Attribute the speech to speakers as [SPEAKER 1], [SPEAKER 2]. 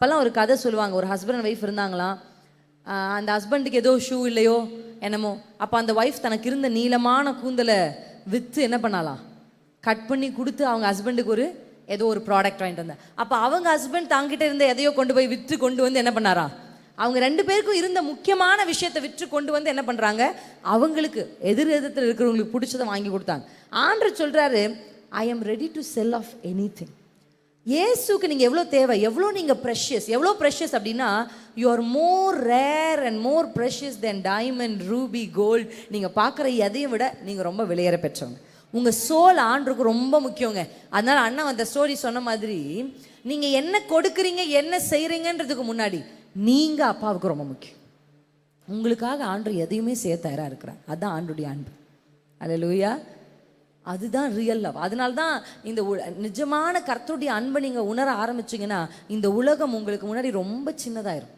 [SPEAKER 1] இப்போல்லாம் ஒரு கதை சொல்லுவாங்க, ஒரு ஹஸ்பண்ட் அண்ட் ஒய்ஃப் இருந்தாங்களாம். அந்த ஹஸ்பண்டுக்கு ஏதோ ஷூ இல்லையோ என்னமோ, அப்போ அந்த ஒய்ஃப் தனக்கு இருந்த நீளமான கூந்தலை விற்று என்ன பண்ணலாம், கட் பண்ணி கொடுத்து அவங்க ஹஸ்பண்டுக்கு ஏதோ ஒரு ப்ராடக்ட் வாங்கிட்டு வந்தேன். அப்போ அவங்க ஹஸ்பண்ட் தாங்கிட்ட இருந்த எதையோ கொண்டு போய் விற்று கொண்டு வந்து என்ன பண்ணாரா, அவங்க 2 பேருக்கும் இருந்த முக்கியமான விஷயத்தை விற்று கொண்டு வந்து என்ன பண்ணுறாங்க, அவங்களுக்கு எதிர்த்தில் இருக்கிறவங்களுக்கு பிடிச்சதை வாங்கி கொடுத்தாங்க. ஆண்டவர் சொல்கிறாரு, I am ready to sell off anything. இயேசுக்கு நீங்கள் எவ்வளோ தேவை, எவ்வளோ நீங்கள் ப்ரெஷியஸ், எவ்வளோ ப்ரெஷியஸ் அப்படின்னா, you are more rare and more precious than diamond, ruby, gold. நீங்கள் பார்க்குற எதையும் விட நீங்கள் ரொம்ப விலையேற பெற்றவங்க. உங்கள் சோல் ஆண்டருக்கு ரொம்ப முக்கியங்க. அதனால் அண்ணன் அந்த ஸ்டோரி சொன்ன மாதிரி, நீங்கள் என்ன கொடுக்குறீங்க என்ன செய்கிறீங்கன்றதுக்கு முன்னாடி நீங்கள் அப்பாவுக்கு ரொம்ப முக்கியம். உங்களுக்காக ஆண்டு எதையுமே செய்ய தயாராக இருக்கிறார். அதுதான் ஆண்டுடைய அன்பு. அல்லேலூயா. அதுதான் ரியல் லவ். அதனால தான் இந்த நிஜமான கர்த்தருடைய அன்பை நீங்கள் உணர ஆரம்பிச்சிங்கன்னா, இந்த உலகம் உங்களுக்கு முன்னாடி ரொம்ப சின்னதாயிரும்.